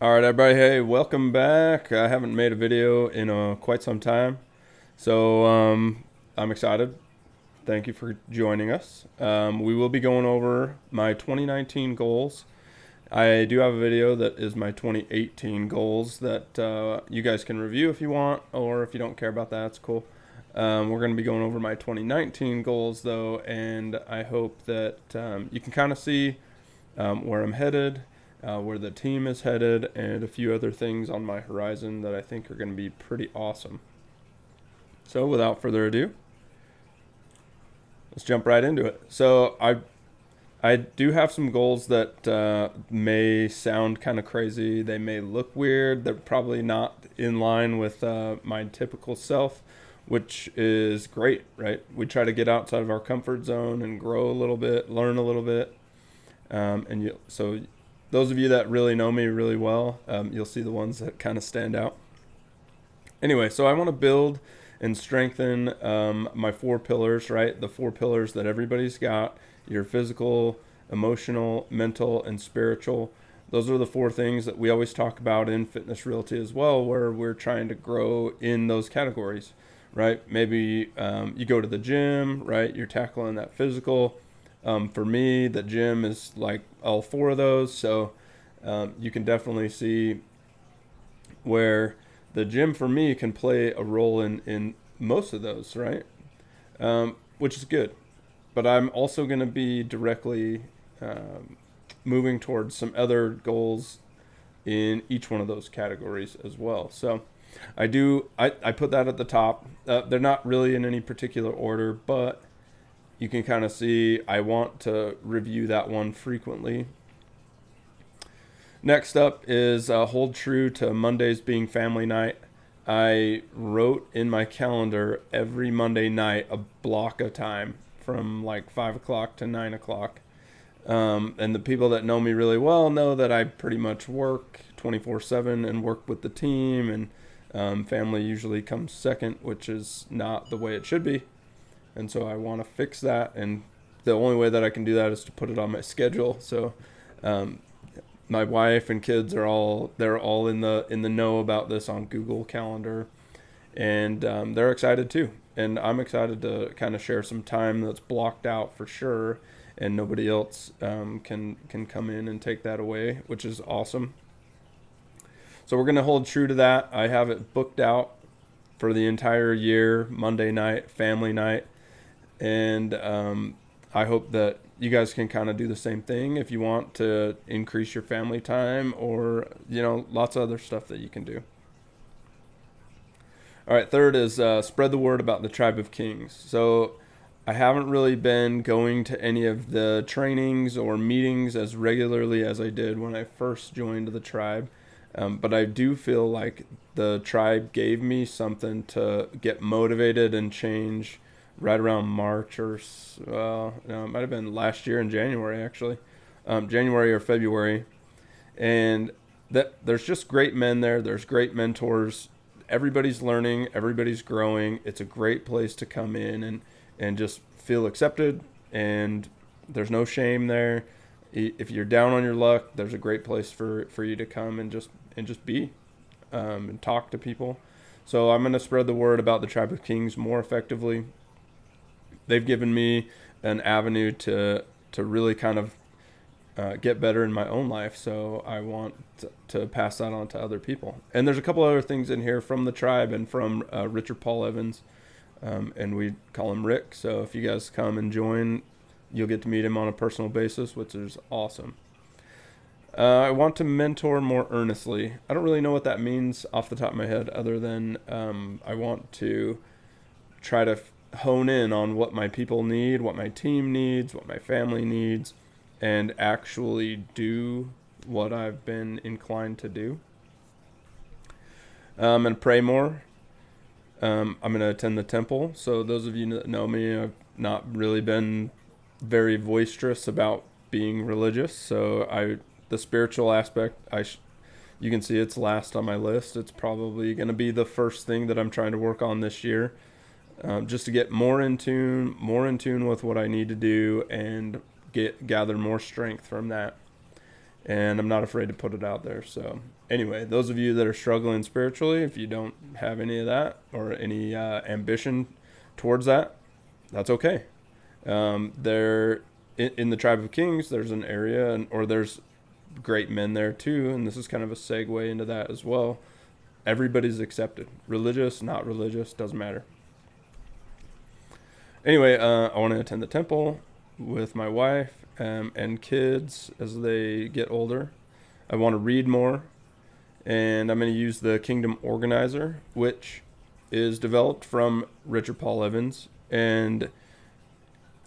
All right, everybody. Hey, welcome back. I haven't made a video in quite some time, so I'm excited. Thank you for joining us. We will be going over my 2019 goals. I do have a video that is my 2018 goals that you guys can review if you want, or if you don't care about that, it's cool. We're going to be going over my 2019 goals, though, and I hope that you can kind of see where I'm headed, where the team is headed, and a few other things on my horizon that I think are going to be pretty awesome. So without further ado, let's jump right into it. So I do have some goals that may sound kind of crazy. They may look weird. They're probably not in line with my typical self, which is great, right? We try to get outside of our comfort zone and grow a little bit, learn a little bit. So those of you that really know me really well, you'll see the ones that kind of stand out. Anyway, so I want to build and strengthen my 4 pillars, right? The 4 pillars that everybody's got: your physical, emotional, mental, and spiritual. Those are the 4 things that we always talk about in Fitness Realty as well, where we're trying to grow in those categories, right? Maybe you go to the gym, right? You're tackling that physical. For me, the gym is like all 4 of those. So you can definitely see where the gym for me can play a role in most of those, right? Which is good. But I'm also going to be directly moving towards some other goals in each one of those categories as well. So I put that at the top. They're not really in any particular order, but you can kind of see I want to review that one frequently. Next up is hold true to Mondays being family night. I wrote in my calendar every Monday night a block of time from like 5 o'clock to 9 o'clock. And the people that know me really well know that I pretty much work 24/7 and work with the team, and family usually comes second, which is not the way it should be. And so I want to fix that, and the only way that I can do that is to put it on my schedule. So my wife and kids are all in the know about this on Google Calendar, and they're excited too. And I'm excited to kind of share some time that's blocked out for sure, and nobody else can come in and take that away, which is awesome. So we're going to hold true to that. I have it booked out for the entire year: Monday night, family night. And I hope that you guys can kind of do the same thing if you want to increase your family time, or, lots of other stuff that you can do. All right, third is spread the word about the Tribe of Kings. So I haven't really been going to any of the trainings or meetings as regularly as I did when I first joined the tribe. But I do feel like the tribe gave me something to get motivated and change right around March, or it might have been last year in January, actually, January or February. And there's just great men there. There's great mentors. Everybody's learning. Everybody's growing. It's a great place to come in and just feel accepted. And there's no shame there. If you're down on your luck, there's a great place for you to come and just be and talk to people. So I'm going to spread the word about the Tribe of Kings more effectively. They've given me an avenue to really kind of get better in my own life, so I want to pass that on to other people. And there's a couple other things in here from the tribe and from Richard Paul Evans, and we call him Rick. So if you guys come and join, you'll get to meet him on a personal basis, which is awesome. I want to mentor more earnestly. I don't really know what that means off the top of my head, other than I want to try to hone in on what my people need, what my team needs, what my family needs, and actually do what I've been inclined to do. I'm going to pray more. I'm going to attend the temple. So those of you that know me, I've not really been very boisterous about being religious. So the spiritual aspect, you can see it's last on my list. It's probably going to be the first thing that I'm trying to work on this year. Just to get more in tune with what I need to do and gather more strength from that. and I'm not afraid to put it out there. So anyway, those of you that are struggling spiritually, if you don't have any of that or any ambition towards that, that's okay. There in the tribe of kings, there's an area, or there's great men there too, and this is kind of a segue into that as well. Everybody's accepted, religious, not religious, doesn't matter. Anyway, I want to attend the temple with my wife and kids as they get older. I want to read more, and I'm going to use the Kingdom Organizer, which is developed from Richard Paul Evans, and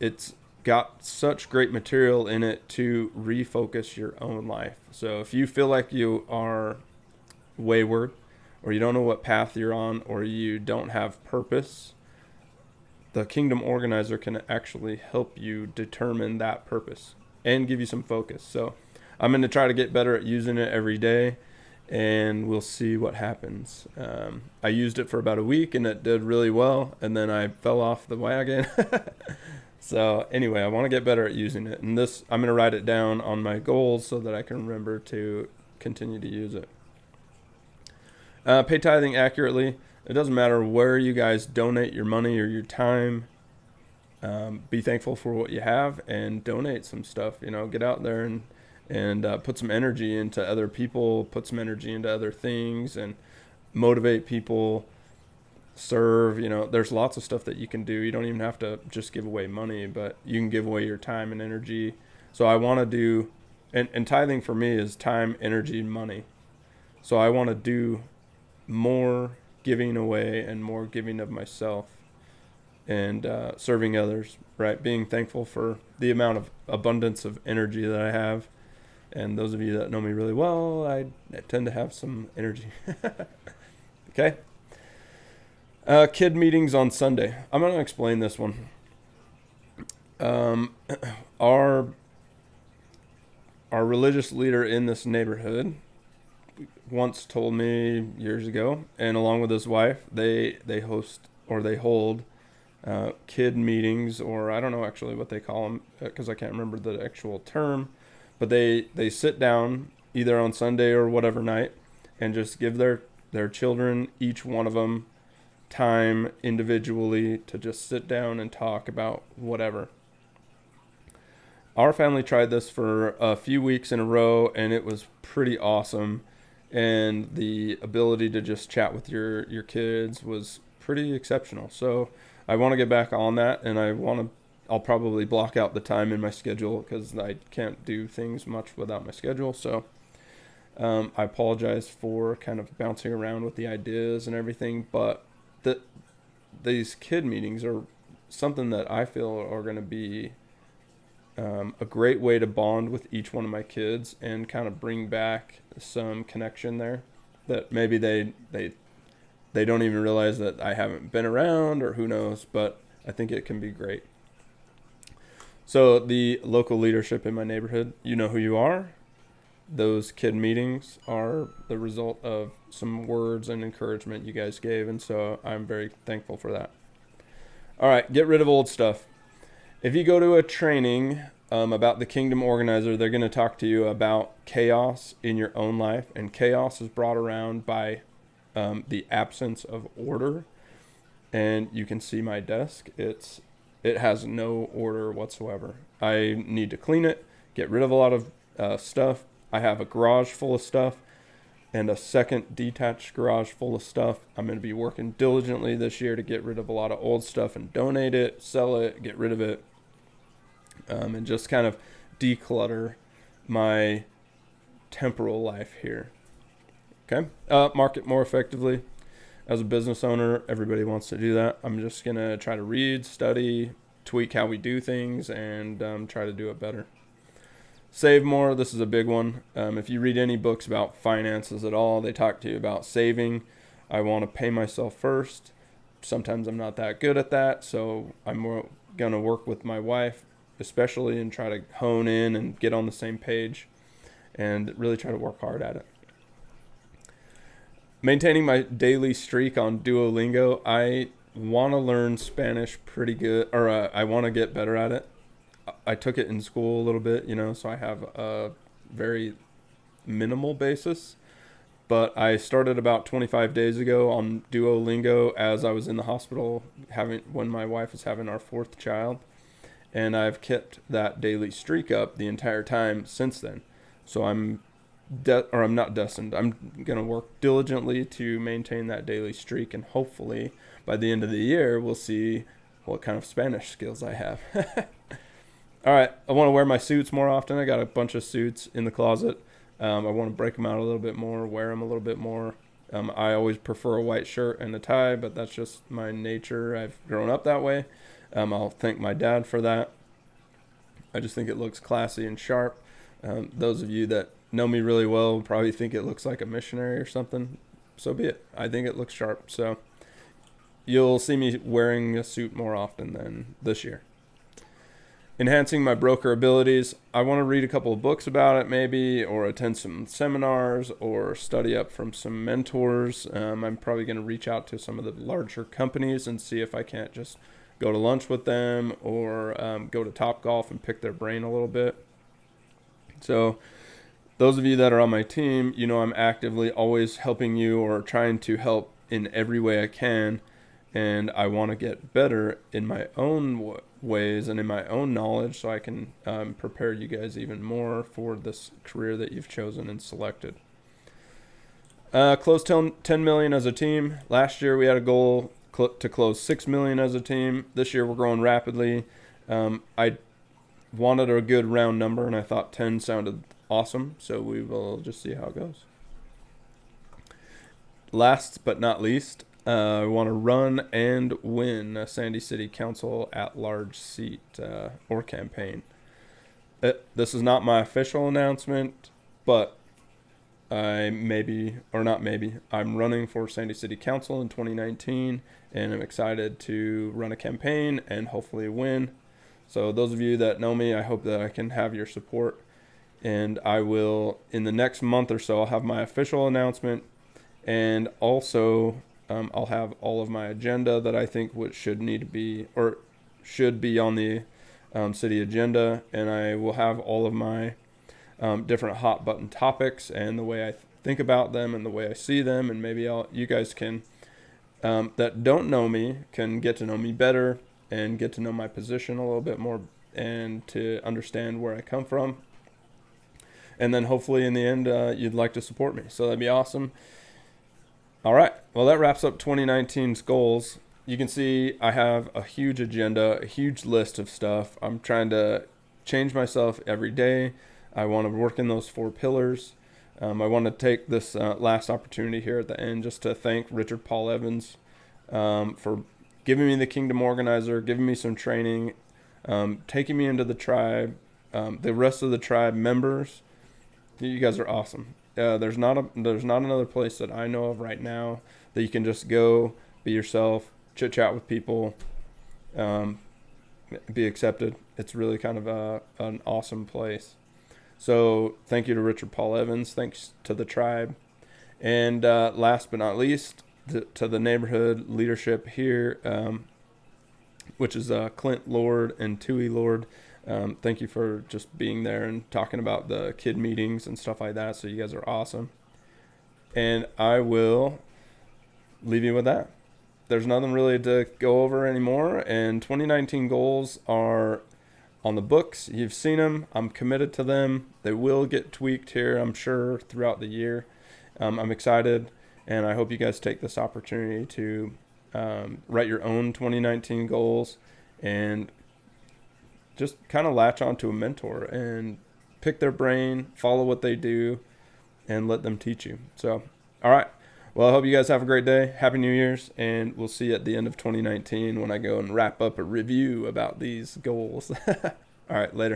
it's got such great material in it to refocus your own life. So if you feel like you are wayward, or you don't know what path you're on, or you don't have purpose, the Kingdom Organizer can actually help you determine that purpose and give you some focus. So I'm going to try to get better at using it every day, and we'll see what happens. I used it for about a week, and it did really well, and then I fell off the wagon. So anyway, I want to get better at using it, and this, I'm going to write it down on my goals so that I can remember to continue to use it. Pay tithing accurately. It doesn't matter where you guys donate your money or your time. Be thankful for what you have and donate some stuff. You know, get out there and put some energy into other people, put some energy into other things, and motivate people. Serve. You know, there's lots of stuff that you can do. You don't even have to just give away money, but you can give away your time and energy. So I want to do, and tithing for me is time, energy, and money. So I want to do more giving away and more giving of myself, and serving others, right? Being thankful for the amount of abundance of energy that I have. And those of you that know me really well, I tend to have some energy. Okay. Kid meetings on Sunday. I'm going to explain this one. Our religious leader in this neighborhood once told me years ago, and along with his wife, they host, or they hold kid meetings, or I don't know actually what they call them, because I can't remember the actual term, but they sit down either on Sunday or whatever night and just give their children, each one of them, time individually to just sit down and talk about whatever. Our family tried this for a few weeks in a row, and it was pretty awesome. And the ability to just chat with your kids was pretty exceptional. So I want to get back on that, and I'll probably block out the time in my schedule, because I can't do things much without my schedule. So I apologize for kind of bouncing around with the ideas and everything, but these kid meetings are something that I feel are going to be a great way to bond with each one of my kids and kind of bring back some connection there that maybe they don't even realize that I haven't been around, or who knows, but I think it can be great. So the local leadership in my neighborhood, you know who you are. Those kid meetings are the result of some words and encouragement you guys gave, and so I'm very thankful for that. All right, get rid of old stuff. If you go to a training about the Kingdom Organizer, they're going to talk to you about chaos in your own life, and chaos is brought around by the absence of order. And you can see my desk. It has no order whatsoever. I need to clean it, get rid of a lot of stuff. I have a garage full of stuff and a second detached garage full of stuff. I'm going to be working diligently this year to get rid of a lot of old stuff and donate it, sell it, get rid of it, and just kind of declutter my temporal life here. Okay. Market more effectively. As a business owner, everybody wants to do that. I'm just going to try to read, study, tweak how we do things, and try to do it better. Save more. This is a big one. If you read any books about finances at all, they talk to you about saving. I want to pay myself first. Sometimes I'm not that good at that, so I'm going to work with my wife, especially, and try to hone in and get on the same page and really try to work hard at it. Maintaining my daily streak on Duolingo. I want to learn Spanish pretty good, or I want to get better at it. I took it in school a little bit, so I have a very minimal basis. But I started about 25 days ago on Duolingo as I was in the hospital when my wife was having our 4th child. And I've kept that daily streak up the entire time since then. So I'm not destined. I'm going to work diligently to maintain that daily streak, and hopefully by the end of the year, we'll see what kind of Spanish skills I have. All right, I want to wear my suits more often. I got a bunch of suits in the closet. I want to break them out a little bit more, wear them a little bit more. I always prefer a white shirt and a tie, but that's just my nature. I've grown up that way. I'll thank my dad for that. I just think it looks classy and sharp. Those of you that know me really well probably think it looks like a missionary or something. So be it. I think it looks sharp. So you'll see me wearing a suit more often than this year. Enhancing my broker abilities. I want to read a couple of books about it maybe, or attend some seminars, or study up from some mentors. I'm probably going to reach out to some of the larger companies and see if I can't just go to lunch with them, or go to Topgolf and pick their brain a little bit. So those of you that are on my team, you know I'm actively always helping you or trying to help in every way I can. And I want to get better in my own ways and in my own knowledge, so I can prepare you guys even more for this career that you've chosen and selected. Close 10 million as a team. Last year we had a goal to close 6 million as a team. This year we're growing rapidly. I wanted a good round number, and I thought 10 sounded awesome, so we will just see how it goes. Last but not least, I want to run and win a Sandy City Council at-large seat or campaign. This is not my official announcement, but I'm running for Sandy City Council in 2019, and I'm excited to run a campaign and hopefully win. So those of you that know me, I hope that I can have your support. And I will, in the next month or so, I'll have my official announcement, and also I'll have all of my agenda that I think should be on the city agenda, and I will have all of my different hot button topics and the way I think about them and the way I see them, and maybe you guys can that don't know me can get to know me better and get to know my position a little bit more, and to understand where I come from. And then hopefully in the end you'd like to support me, so that'd be awesome. All right, well, that wraps up 2019's goals. You can see I have a huge agenda, a huge list of stuff. I'm trying to change myself every day. I want to work in those 4 pillars. I want to take this last opportunity here at the end just to thank Richard Paul Evans for giving me the Kingdom Organizer, giving me some training, taking me into the tribe, the rest of the tribe members. You guys are awesome. There's not another place that I know of right now that you can just go, be yourself, chit chat with people, be accepted. It's really kind of an awesome place. So thank you to Richard Paul Evans. Thanks to the tribe, and last but not least, to the neighborhood leadership here, which is Clint Lord and Tui Lord. Thank you for just being there and talking about the kid meetings and stuff like that. So you guys are awesome. And I will leave you with that. There's nothing really to go over anymore. And 2019 goals are on the books. You've seen them. I'm committed to them. They will get tweaked here, I'm sure, throughout the year. I'm excited, and I hope you guys take this opportunity to write your own 2019 goals and just kind of latch onto a mentor and pick their brain, follow what they do, and let them teach you. So, all right. Well, I hope you guys have a great day. Happy New Year's, and we'll see you at the end of 2019 when I go and wrap up a review about these goals. All right, later.